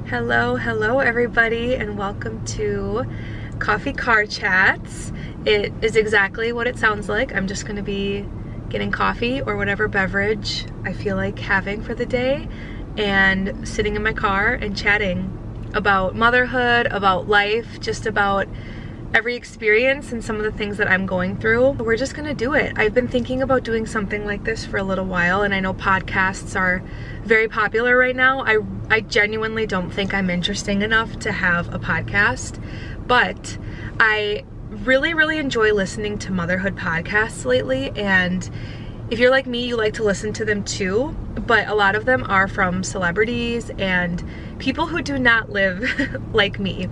Hello everybody, and welcome to Coffee Car Chats. It is exactly what it sounds like. I'm just gonna be getting coffee or whatever beverage I feel like having for the day and sitting in my car and chatting about motherhood, about life, just about every experience and some of the things that I'm going through. We're just gonna do it. I've been thinking about doing something like this for a little while, and I know podcasts are very popular right now. I genuinely don't think I'm interesting enough to have a podcast, but I really enjoy listening to motherhood podcasts lately, and if you're like me, you like to listen to them too, but a lot of them are from celebrities and people who do not live like me.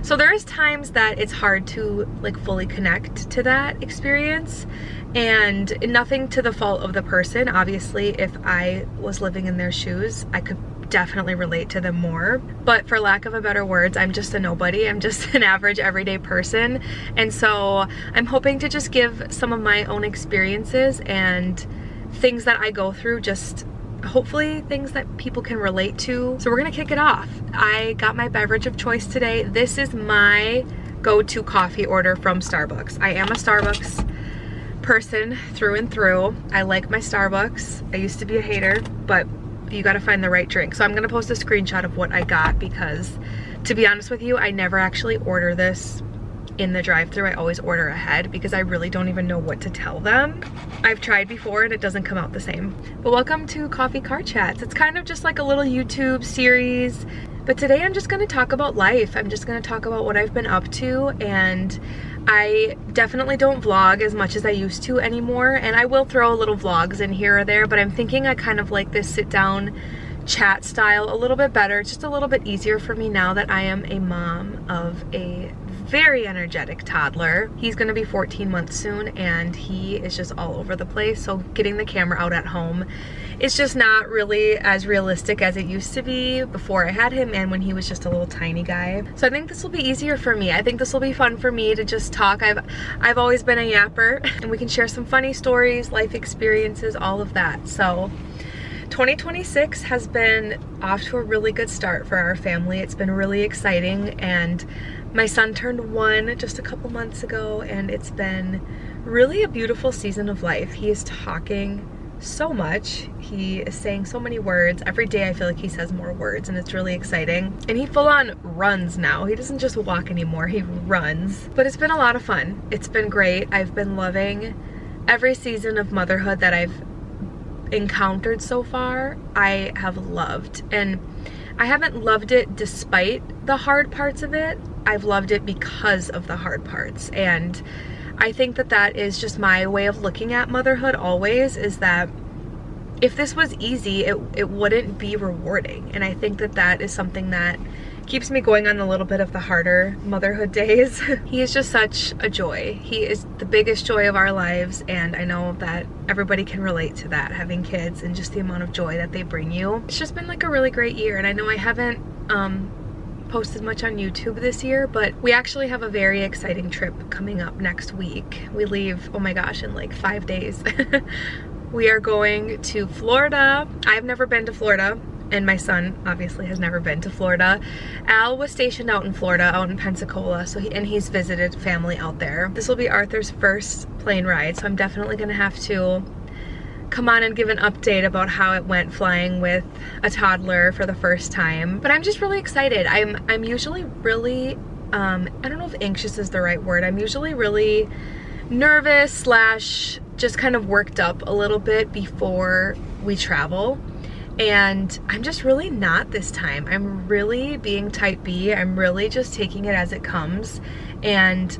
So there's times that it's hard to like fully connect to that experience, and nothing to the fault of the person. Obviously, if I was living in their shoes, I could definitely relate to them more. But for lack of a better words, I'm just a nobody. I'm just an average everyday person. And so I'm hoping to just give some of my own experiences and things that I go through, just hopefully things that people can relate to. So we're gonna kick it off. I got my beverage of choice today. This is my go-to coffee order from Starbucks. I am a Starbucks person through and through. I like my Starbucks. I used to be a hater, but you gotta find the right drink. So I'm gonna post a screenshot of what I got because, to be honest with you, I never actually order this in the drive-thru. I always order ahead because I really don't even know what to tell them. I've tried before and it doesn't come out the same. But welcome to Coffee Car Chats. It's kind of just like a little YouTube series, but today I'm just gonna talk about life. I'm just gonna talk about what I've been up to, and I definitely don't vlog as much as I used to anymore, and I will throw little vlogs in here or there, but I'm thinking I kind of like this sit-down chat style a little bit better. It's just a little bit easier for me now that I am a mom of a very energetic toddler. He's gonna be 14 months soon, and he is just all over the place, so getting the camera out at home is just not really as realistic as it used to be before I had him and when he was just a little tiny guy. So I think this will be easier for me. I think this will be fun for me to just talk. I've always been a yapper, and we can share some funny stories, life experiences, all of that. So 2026 has been off to a really good start for our family. It's been really exciting, and my son turned 1 just a couple months ago, and it's been really a beautiful season of life. He is talking so much. He is saying so many words. Every day I feel like he says more words, and it's really exciting. And he full on runs now. He doesn't just walk anymore, he runs. But it's been a lot of fun. It's been great. I've been loving every season of motherhood that I've encountered so far. I have loved, and I haven't loved it despite the hard parts of it. I've loved it because of the hard parts, and I think that that is just my way of looking at motherhood always, is that if this was easy, it wouldn't be rewarding. And I think that that is something that keeps me going on a little bit of the harder motherhood days. He is just such a joy. He is the biggest joy of our lives, and I know that everybody can relate to that, having kids and just the amount of joy that they bring you. It's just been like a really great year, and I know I haven't posted much on YouTube this year, but we actually have a very exciting trip coming up next week. We leave, oh my gosh, in like 5 days. We are going to Florida. I've never been to Florida, and my son obviously has never been to Florida. Al was stationed out in Florida, out in Pensacola, so he's visited family out there. This will be Arthur's first plane ride, so I'm definitely gonna have to come on and give an update about how it went flying with a toddler for the first time. But I'm just really excited. I'm usually really, I don't know if anxious is the right word. I'm usually really nervous slash just kind of worked up a little bit before we travel. And I'm just really not this time. I'm really being type B. I'm really just taking it as it comes. And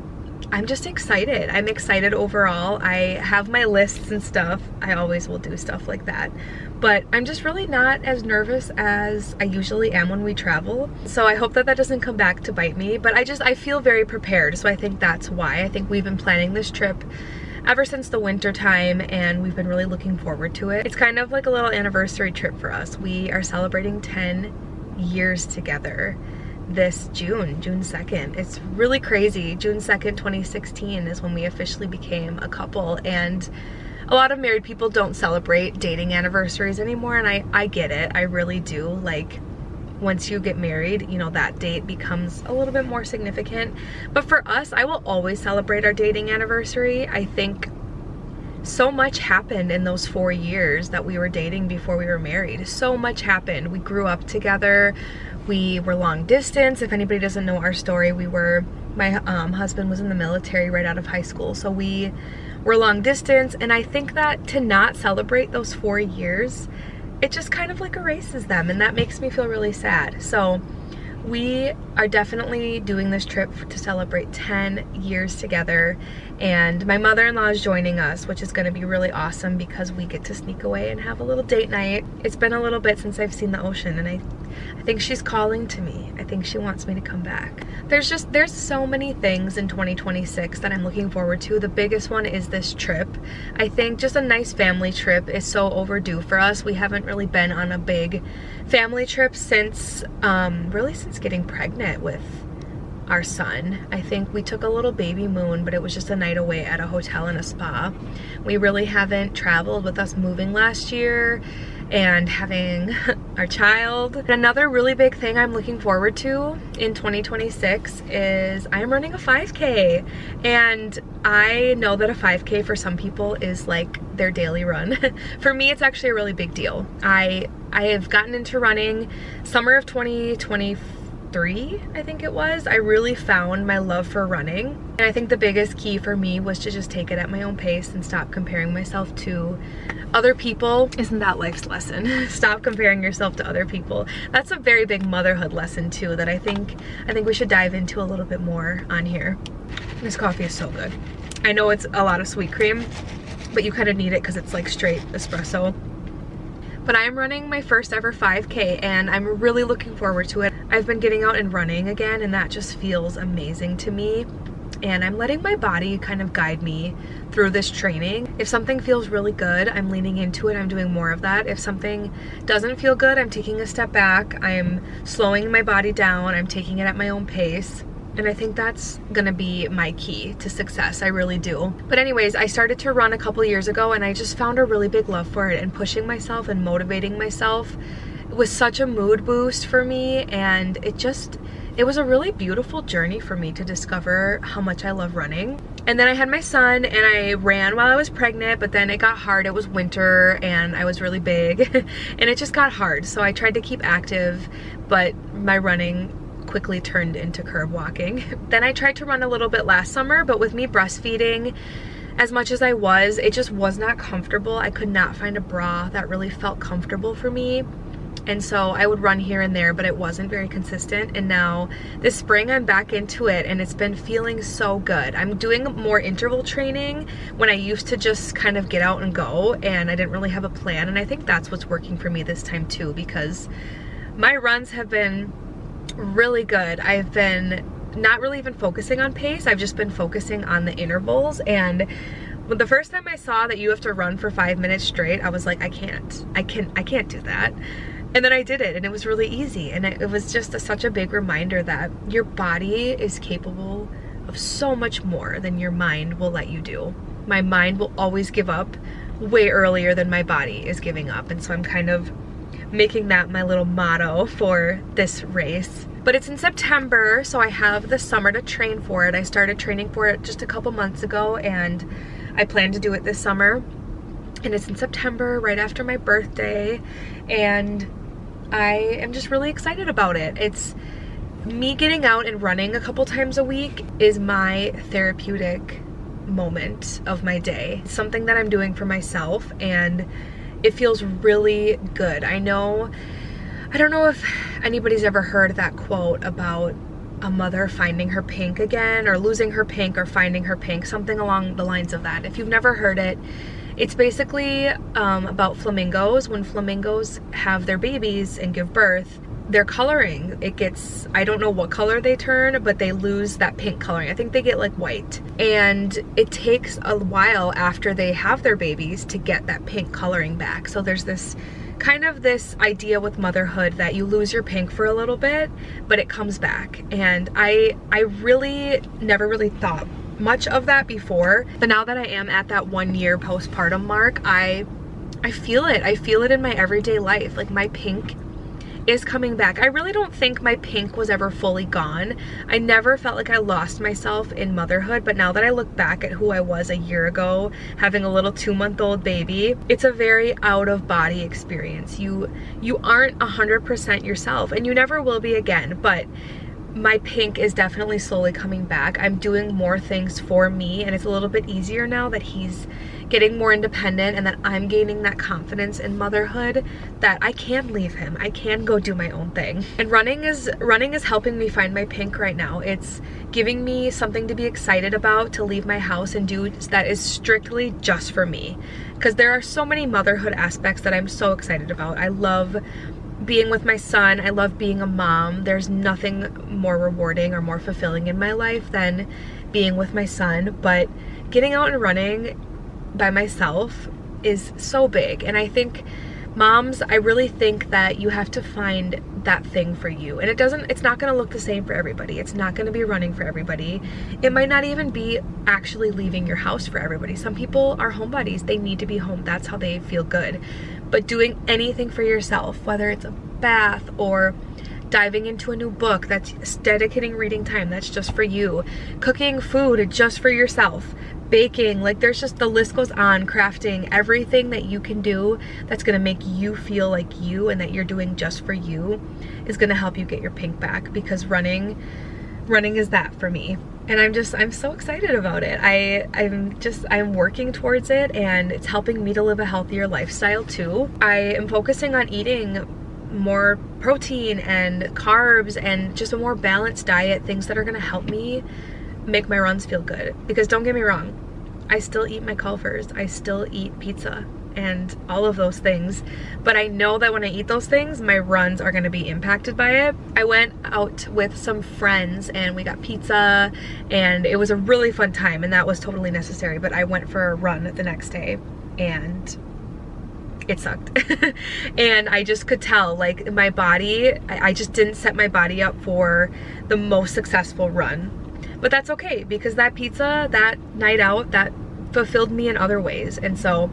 I'm just excited. I'm excited overall. I have my lists and stuff. I always will do stuff like that. But I'm just really not as nervous as I usually am when we travel. So I hope that that doesn't come back to bite me. But I feel very prepared. So I think that's why. I think we've been planning this trip ever since the winter time, and we've been really looking forward to it. It's kind of like a little anniversary trip for us. We are celebrating 10 years together this June 2nd. It's really crazy. June 2nd, 2016 is when we officially became a couple, and a lot of married people don't celebrate dating anniversaries anymore, and I get it. I really do. Like, once you get married, you know, that date becomes a little bit more significant. But for us, I will always celebrate our dating anniversary. I think so much happened in those 4 years that we were dating before we were married. So much happened. We grew up together. We were long distance. If anybody doesn't know our story, my husband was in the military right out of high school. So we were long distance. And I think that to not celebrate those 4 years, it just kind of like erases them, and that makes me feel really sad. So we are definitely doing this trip to celebrate 10 years together, and my mother-in-law is joining us, which is going to be really awesome because we get to sneak away and have a little date night. It's been a little bit since I've seen the ocean, and I think she's calling to me. I think she wants me to come back. There's so many things in 2026 that I'm looking forward to. The biggest one is this trip. I think just a nice family trip is so overdue for us. We haven't really been on a big family trip since really since getting pregnant with our son. I think we took a little baby moon, but it was just a night away at a hotel and a spa. We really haven't traveled with us moving last year and having our child. Another really big thing I'm looking forward to in 2026 is I'm running a 5K. And I know that a 5K for some people is like their daily run. For me, it's actually a really big deal. I have gotten into running summer of 2023, I think it was. I really found my love for running. And I think the biggest key for me was to just take it at my own pace and stop comparing myself to other people. Isn't that life's lesson? Stop comparing yourself to other people. That's a very big motherhood lesson too that I think we should dive into a little bit more on here. This coffee is so good. I know it's a lot of sweet cream, but you kind of need it because it's like straight espresso. But I'm running my first ever 5K and I'm really looking forward to it. I've been getting out and running again, and that just feels amazing to me. And I'm letting my body kind of guide me through this training. If something feels really good, I'm leaning into it. I'm doing more of that. If something doesn't feel good, I'm taking a step back. I'm slowing my body down. I'm taking it at my own pace. And I think that's gonna be my key to success. I really do. But anyways, I started to run a couple years ago and I just found a really big love for it, and pushing myself and motivating myself was such a mood boost for me, and it was a really beautiful journey for me to discover how much I love running. And then I had my son and I ran while I was pregnant, but then it got hard. It was winter and I was really big and it just got hard. So I tried to keep active, but my running quickly turned into curb walking. Then I tried to run a little bit last summer, but with me breastfeeding as much as I was, it just was not comfortable. I could not find a bra that really felt comfortable for me. And so I would run here and there, but it wasn't very consistent. And now this spring I'm back into it and it's been feeling so good. I'm doing more interval training when I used to just kind of get out and go, and I didn't really have a plan. And I think that's what's working for me this time too, because my runs have been really good. I've been not really even focusing on pace. I've just been focusing on the intervals. And the first time I saw that you have to run for 5 minutes straight, I was like, I can't do that. And then I did it and it was really easy. And it was just such a big reminder that your body is capable of so much more than your mind will let you do. My mind will always give up way earlier than my body is giving up. And so I'm kind of making that my little motto for this race. But it's in September, so I have the summer to train for it. I started training for it just a couple months ago and I plan to do it this summer. And it's in September, right after my birthday, and I am just really excited about it. It's me getting out and running a couple times a week is my therapeutic moment of my day. It's something that I'm doing for myself and it feels really good. I don't know if anybody's ever heard that quote about a mother finding her pink again, or losing her pink, or finding her pink, something along the lines of that. If you've never heard it, it's basically about flamingos. When flamingos have their babies and give birth, their coloring, I don't know what color they turn, but they lose that pink coloring. I think they get like white. And it takes a while after they have their babies to get that pink coloring back. So there's this kind of this idea with motherhood that you lose your pink for a little bit, but it comes back. And I really never really thought much of that before, but now that I am at that 1 year postpartum mark, I feel it. I feel it in my everyday life. Like my pink is coming back. I really don't think my pink was ever fully gone. I never felt like I lost myself in motherhood, but now that I look back at who I was a year ago, having a little 2-month-old baby, it's a very out of body experience. You aren't 100% yourself, and you never will be again, but my pink is definitely slowly coming back. I'm doing more things for me, and it's a little bit easier now that he's getting more independent and that I'm gaining that confidence in motherhood that I can leave him. I can go do my own thing. And running is helping me find my pink right now. It's giving me something to be excited about, to leave my house and do that is strictly just for me. Because there are so many motherhood aspects that I'm so excited about. I love being with my son. I love being a mom. There's nothing more rewarding or more fulfilling in my life than being with my son, but getting out and running by myself is so big. And I think moms, I really think that you have to find that thing for you. And it's not gonna look the same for everybody. It's not gonna be running for everybody. It might not even be actually leaving your house for everybody. Some people are homebodies. They need to be home. That's how they feel good. But doing anything for yourself, whether it's a bath or diving into a new book, that's dedicating reading time, that's just for you. Cooking food just for yourself. Baking, like there's just, the list goes on. Crafting, everything that you can do that's gonna make you feel like you and that you're doing just for you is gonna help you get your pink back, because running is that for me. And I'm so excited about it. I'm working towards it, and it's helping me to live a healthier lifestyle too. I am focusing on eating more protein and carbs and just a more balanced diet, things that are gonna help me make my runs feel good. Because don't get me wrong, I still eat my Culvers, I still eat pizza and all of those things, but I know that when I eat those things, my runs are gonna be impacted by it. I went out with some friends and we got pizza, and it was a really fun time, and that was totally necessary, but I went for a run the next day and it sucked. And I just could tell, like, my body, I just didn't set my body up for the most successful run. But that's okay, because that pizza, that night out, that fulfilled me in other ways. And so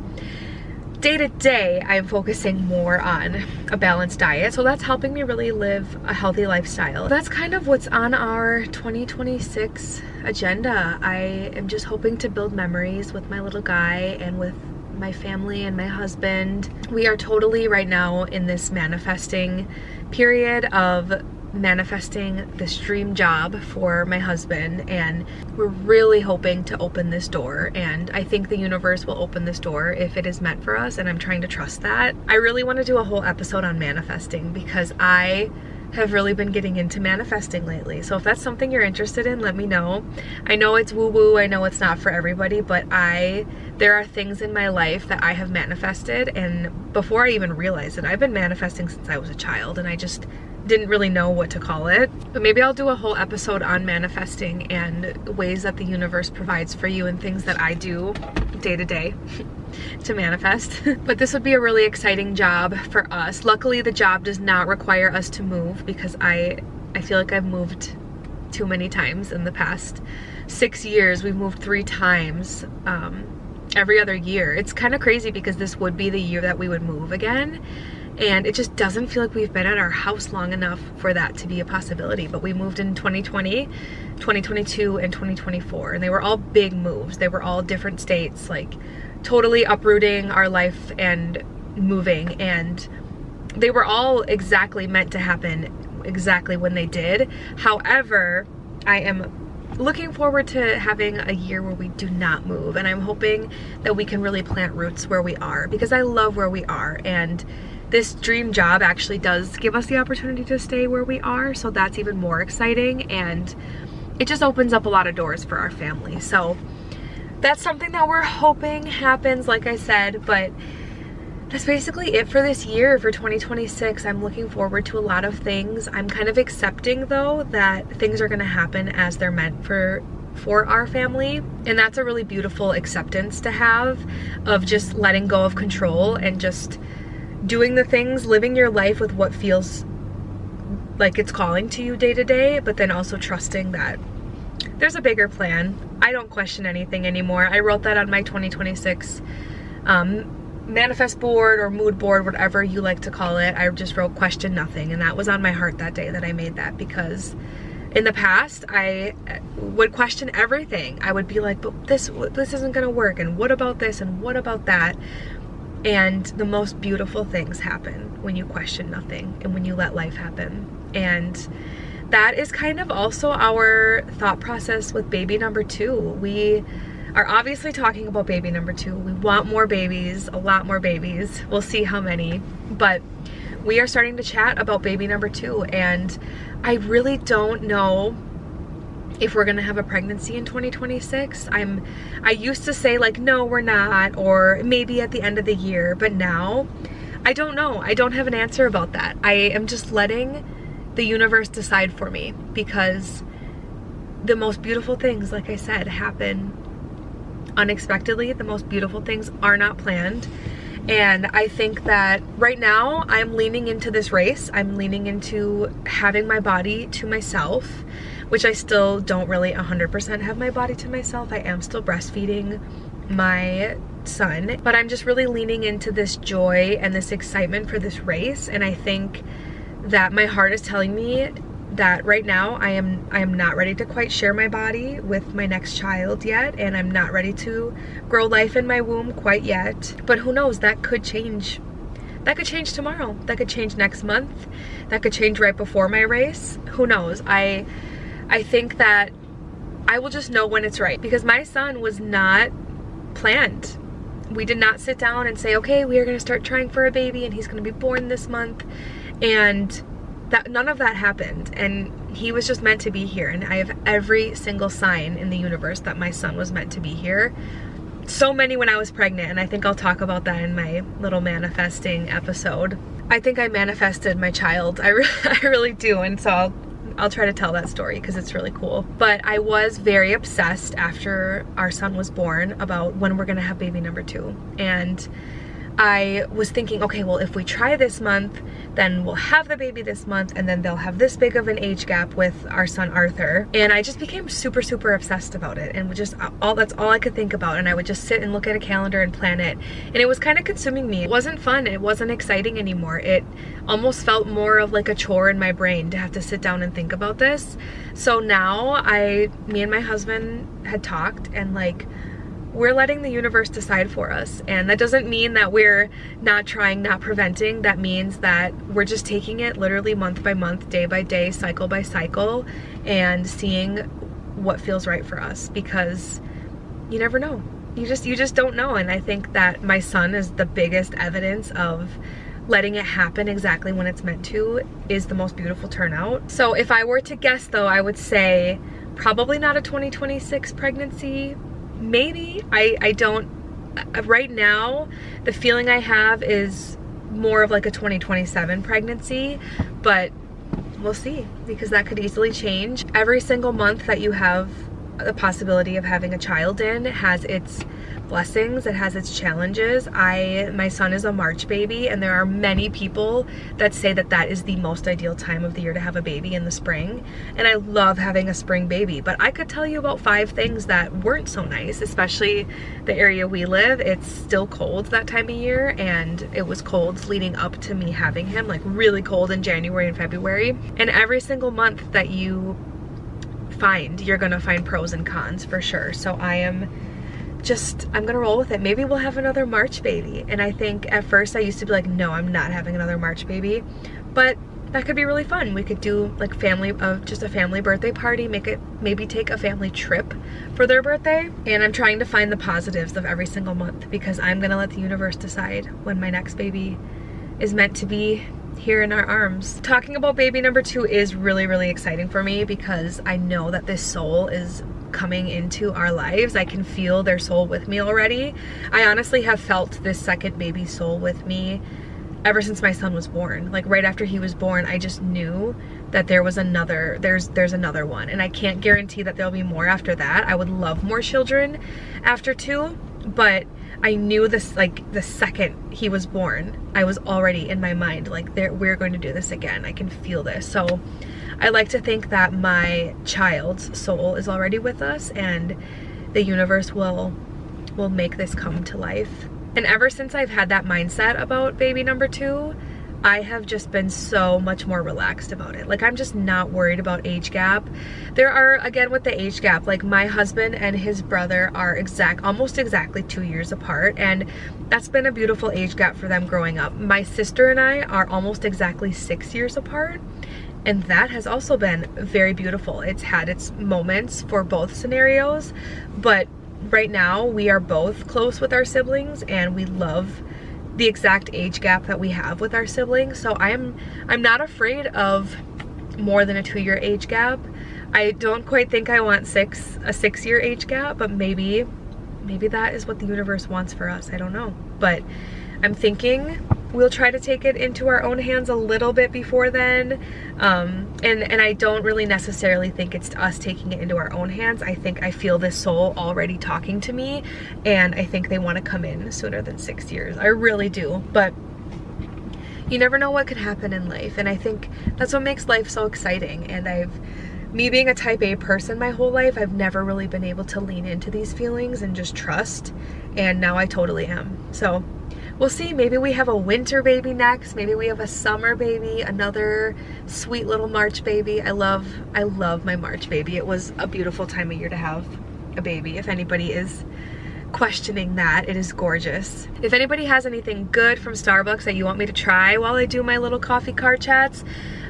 day to day, I'm focusing more on a balanced diet. So that's helping me really live a healthy lifestyle. That's kind of what's on our 2026 agenda. I am just hoping to build memories with my little guy and with my family and my husband. We are totally right now in this manifesting period of manifesting this dream job for my husband, and we're really hoping to open this door, and I think the universe will open this door if it is meant for us, and I'm trying to trust that. I really want to do a whole episode on manifesting, because I have really been getting into manifesting lately. So if that's something you're interested in, let me know. I know it's woo-woo, I know it's not for everybody, but there are things in my life that I have manifested, and before I even realized it, I've been manifesting since I was a child, and I just didn't really know what to call it. But maybe I'll do a whole episode on manifesting and ways that the universe provides for you and things that I do day to day to manifest. But this would be a really exciting job for us. Luckily, the job does not require us to move, because I feel like I've moved too many times in the past 6 years. We've moved 3 times every other year. It's kind of crazy, because this would be the year that we would move again. And it just doesn't feel like we've been at our house long enough for that to be a possibility. But we moved in 2020, 2022, and 2024. And they were all big moves. They were all different states, like totally uprooting our life and moving. And they were all exactly meant to happen exactly when they did. However, I am looking forward to having a year where we do not move. And I'm hoping that we can really plant roots where we are, because I love where we are. And this dream job actually does give us the opportunity to stay where we are, so that's even more exciting, and it just opens up a lot of doors for our family. So that's something that we're hoping happens, like I said, but that's basically it for this year, for 2026. I'm looking forward to a lot of things. I'm kind of accepting, though, that things are gonna happen as they're meant for our family, and that's a really beautiful acceptance to have, of just letting go of control and just doing the things, living your life with what feels like it's calling to you day to day, but then also trusting that there's a bigger plan. I don't question anything anymore. I wrote that on my 2026 manifest board or mood board, whatever you like to call it. I just wrote question nothing, and that was on my heart that day that I made that, because in the past I would question everything. I would be like, but this isn't gonna work, and what about this, and what about that? And the most beautiful things happen when you question nothing and when you let life happen. And that is kind of also our thought process with baby number 2. We are obviously talking about baby number 2. We want more babies, a lot more babies. We'll see how many, but we are starting to chat about baby number 2, and I really don't know if we're gonna have a pregnancy in 2026. I used to say like, no, we're not, or maybe at the end of the year, but now I don't know. I don't have an answer about that. I am just letting the universe decide for me, because the most beautiful things, like I said, happen unexpectedly. The most beautiful things are not planned. And I think that right now I'm leaning into this race. I'm leaning into having my body to myself, which I still don't really 100% have my body to myself. I am still breastfeeding my son, but I'm just really leaning into this joy and this excitement for this race. And I think that my heart is telling me that right now I am not ready to quite share my body with my next child yet, and I'm not ready to grow life in my womb quite yet. But who knows, that could change. That could change tomorrow. That could change next month. That could change right before my race. Who knows? I think that I will just know when it's right, because my son was not planned. We did not sit down and say, okay, we are going to start trying for a baby and he's going to be born this month. And that none of that happened, and he was just meant to be here. And I have every single sign in the universe that my son was meant to be here. So many when I was pregnant, and I think I'll talk about that in my little manifesting episode. I think I manifested my child. I really do, and so I'll try to tell that story because it's really cool. But I was very obsessed after our son was born about when we're gonna have baby number 2. And I was thinking, okay, well, if we try this month, then we'll have the baby this month, and then they'll have this big of an age gap with our son Arthur. And I just became super, super obsessed about it, and just that's all I could think about. And I would just sit and look at a calendar and plan it, and it was kind of consuming me. It wasn't fun. It wasn't exciting anymore. It almost felt more of like a chore in my brain to have to sit down and think about this. So now me and my husband had talked, and like, we're letting the universe decide for us. And that doesn't mean that we're not trying, not preventing. That means that we're just taking it literally month by month, day by day, cycle by cycle, and seeing what feels right for us, because you never know. You just don't know. And I think that my son is the biggest evidence of letting it happen exactly when it's meant to is the most beautiful turnout. So if I were to guess though, I would say probably not a 2026 pregnancy. Maybe. I don't, right now the feeling I have is more of like a 2027 pregnancy, but we'll see, because that could easily change. Every single month that you have the possibility of having a child in has its blessings, it has its challenges. My son is a March baby, and there are many people that say that that is the most ideal time of the year to have a baby, in the spring. And I love having a spring baby, but I could tell you about 5 things that weren't so nice, especially the area we live. It's still cold that time of year, and it was cold leading up to me having him, like really cold in January and February. And every single month that you find, you're gonna find pros and cons for sure. So I'm gonna roll with it. Maybe we'll have another March baby. And I think at first I used to be like, no, I'm not having another March baby, but that could be really fun. We could do like just a family birthday party, maybe take a family trip for their birthday. And I'm trying to find the positives of every single month, because I'm gonna let the universe decide when my next baby is meant to be here in our arms. Talking about baby number 2 is really, really exciting for me, because I know that this soul is coming into our lives. I can feel their soul with me already. I honestly have felt this second baby soul with me ever since my son was born. Like right after he was born, I just knew that there's another one, and I can't guarantee that there'll be more after that. I would love more children after 2, but I knew this, like the second he was born, I was already in my mind like, we're going to do this again. I can feel this. So I like to think that my child's soul is already with us, and the universe will make this come to life. And ever since I've had that mindset about baby number 2, I have just been so much more relaxed about it. Like, I'm just not worried about age gap. There are, again, with the age gap, like my husband and his brother are almost exactly 2 years apart, and that's been a beautiful age gap for them growing up. My sister and I are almost exactly 6 years apart, and that has also been very beautiful. It's had its moments for both scenarios, but right now we are both close with our siblings, and we love the exact age gap that we have with our siblings. So I'm not afraid of more than a 2-year age gap. I don't quite think I want a 6-year age gap, but maybe that is what the universe wants for us. I don't know, but I'm thinking we'll try to take it into our own hands a little bit before then. And I don't really necessarily think it's us taking it into our own hands. I feel this soul already talking to me, and I think they want to come in sooner than 6 years. I really do, but you never know what could happen in life, and I think that's what makes life so exciting. And me being a type A person my whole life, I've never really been able to lean into these feelings and just trust, and now I totally am. So we'll see. Maybe we have a winter baby next. Maybe we have a summer baby, another sweet little March baby. I love my March baby. It was a beautiful time of year to have a baby. If anybody is questioning that, it is gorgeous. If anybody has anything good from Starbucks that you want me to try while I do my little coffee car chats,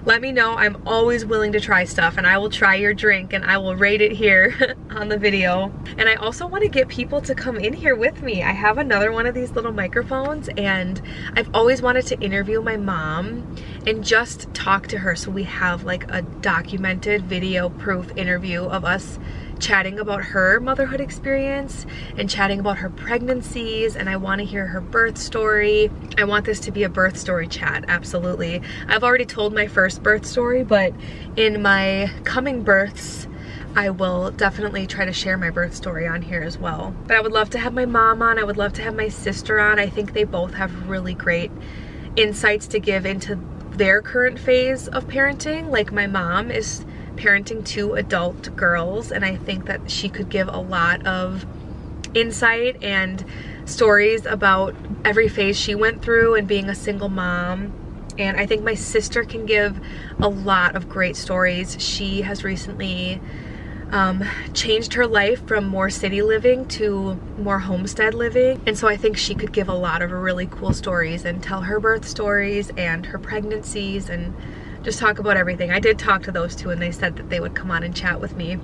let me know. I'm always willing to try stuff, and I will try your drink and I will rate it here on the video. And I also want to get people to come in here with me. I have another one of these little microphones, and I've always wanted to interview my mom and just talk to her, so we have like a documented video proof interview of us chatting about her motherhood experience and chatting about her pregnancies, and I want to hear her birth story. I want this to be a birth story chat, absolutely. I've already told my first birth story, but in my coming births, I will definitely try to share my birth story on here as well. But I would love to have my mom on. I would love to have my sister on. I think they both have really great insights to give into their current phase of parenting. Like, my mom is parenting 2 adult girls, and I think that she could give a lot of insight and stories about every phase she went through and being a single mom. And I think my sister can give a lot of great stories. She has recently changed her life from more city living to more homestead living, and so I think she could give a lot of really cool stories and tell her birth stories and her pregnancies and just talk about everything. I did talk to those 2, and they said that they would come on and chat with me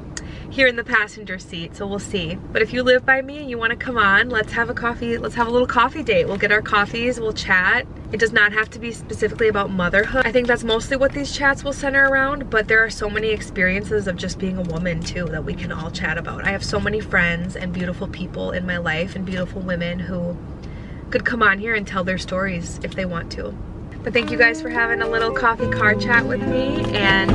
here in the passenger seat, so we'll see. But if you live by me and you want to come on, let's have a little coffee date. We'll get our coffees, we'll chat. It does not have to be specifically about motherhood. I think that's mostly what these chats will center around, but there are so many experiences of just being a woman too that we can all chat about. I have so many friends and beautiful people in my life, and beautiful women who could come on here and tell their stories if they want to. But thank you guys for having a little coffee car chat with me, and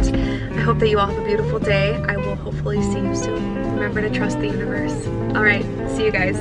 I hope that you all have a beautiful day. I will hopefully see you soon. Remember to trust the universe. All right, see you guys.